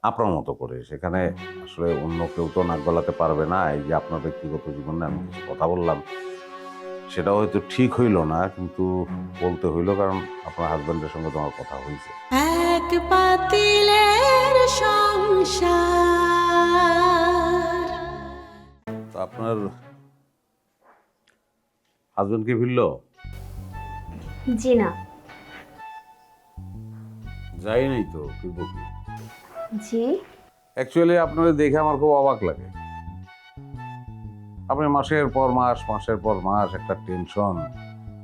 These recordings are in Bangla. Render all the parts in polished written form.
আপনার মতো করে। সেখানে আসলে অন্য কেউ তো নাক গলাতে পারবে না। এই যে আপনার ব্যক্তিগত জীবনে আমি কিছু কথা বললাম, সেটা হয়তো ঠিক হইল না, কিন্তু বলতে হইল কারণ আপনার হাসব্যান্ডের সঙ্গে তো আমার কথা হইছে। এক পাতিলের সংসার। তো আপনার হাসব্যান্ড কি ফিরল? জি না। যাই নাই তো, ফিরবো কি? জি। অ্যাকচুয়ালি আপনাদের দেখে আমার খুব অবাক লাগে। আপনি মাসের পর মাস, মাসের পর মাস একটা টেনশন,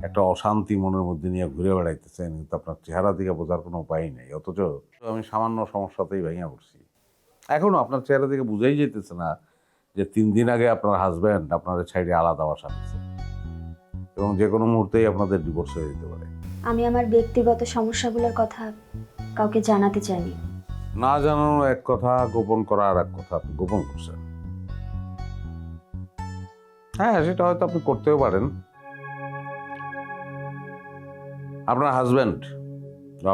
একটা অশান্তি মনের মধ্যে নিয়ে ঘুরে বেড়াইতেছেন, কিন্তু আপনার চেহারা দিকে বোঝার কোনো উপায় নেই। অথচ আমি সামান্য সমস্যাতেই ভেঙে পড়ছি। এখনো আপনার চেহারা দিকে বুঝাই যেতেছে না যে 3 দিন আগে আপনার হাজব্যান্ড আপনাদের ছাইডে আলাদা বাসা দিচ্ছে এবং যে কোনো মুহূর্তেই আপনাদের ডিভোর্স হয়ে যেতে পারে। আমি আমার ব্যক্তিগত সমস্যাগুলোর কথা কাউকে জানাতে চাইনি। না জানানো এক কথা, গোপন করা আর এক কথা। আপনি গোপন করছেন। হ্যাঁ, সেটা হয়তো আপনি করতেও পারেন। আপনার হাজব্যান্ড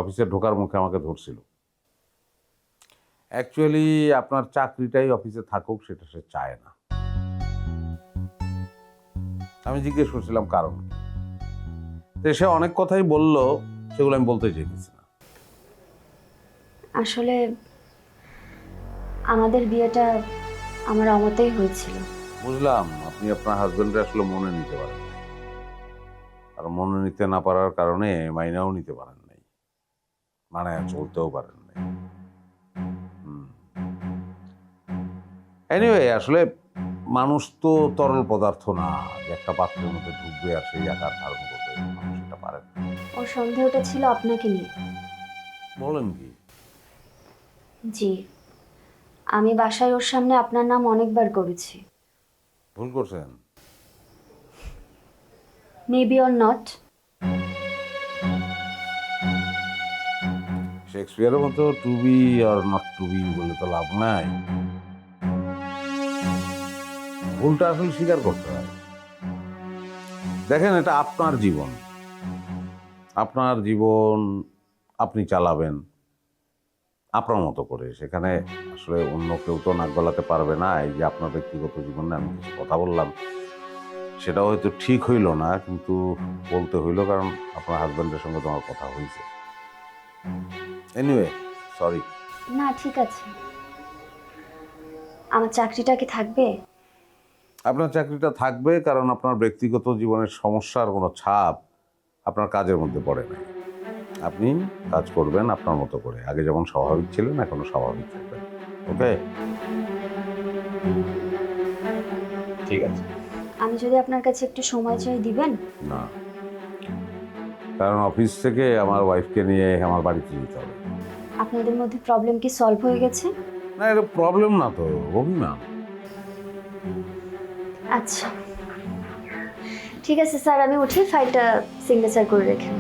অফিসে ঢোকার মুখে আমাকে ধরছিল। অ্যাকচুয়ালি আপনার চাকরিটাই অফিসে থাকুক, সেটা সে চায় না। আমি জিজ্ঞেস করছিলাম কারণ কি। তো সে অনেক কথাই বলল, সেগুলো আমি বলতে চাইতেছি না। আসলে আমাদের বিয়েটা আমার অমতেই হয়েছিল। বুঝলাম আপনি আপনার হাজব্যান্ডের আসলে মনে নিতে পারেন নাই। আর মনে নিতে না পারার কারণে মাইনাও নিতে পারেন নাই, মানে চলতেও পারেন নাই। এনিওয়ে, আসলে মানুষ তো তরল পদার্থ না যে একটা পাত্রের মধ্যে ঢুকবে আর সেই আকার ধারণ করবে। মানুষ এটা পারে না। ওর সন্দেহটা ছিল আপনাকে নিয়ে। বলেন কি? জি। আমি বাসায় ওর সামনে আপনার নাম অনেকবার করেছি। ভুল করছেন। Maybe or not. শেক্সপিয়ারের মতো to be or not to be বলে তো লাভ নাই। ভুলটা আসলে স্বীকার করতে হয়। দেখেন, এটা আপনার জীবন, আপনার জীবন আপনি চালাবেন আপনার মতো করে। সেখানে আসলে অন্য কেউ তো নাক গলাতে পারবে না। এই যে আপনার ব্যক্তিগত জীবনে আমি কিছু কথা বললাম, সেটা হয়তো ঠিক হইল না, কিন্তু বলতে হইল কারণ আপনার হাজব্যান্ডের সঙ্গে তো আমার কথা হয়েছে। Anyway, sorry. না, ঠিক আছে। আমার চাকরিটা কি থাকবে? আপনার চাকরিটা থাকবে কারণ আপনার ব্যক্তিগত জীবনের সমস্যার কোনো ছাপ আপনার কাজের মধ্যে পড়ে না। আপনি কাজ করবেন আপনার মতো করে, আগে যেমন স্বাভাবিক ছিলেন এখনো স্বাভাবিক থাকবেন। ওকে, ঠিক আছে। আমি যদি আপনার কাছে একটু সময় চাই, দিবেন? না, কারণ অফিস থেকে আমার ওয়াইফকে নিয়ে আমার বাড়িতে যেতে হবে। আপনাদের মধ্যে প্রবলেম কি সলভ হয়ে গেছে? না, এটা প্রবলেম না তো, অভিমান। আচ্ছা, ঠিক আছে স্যার, আমি উঠি, ফাইলটা সিগনেচার করে রেখেন।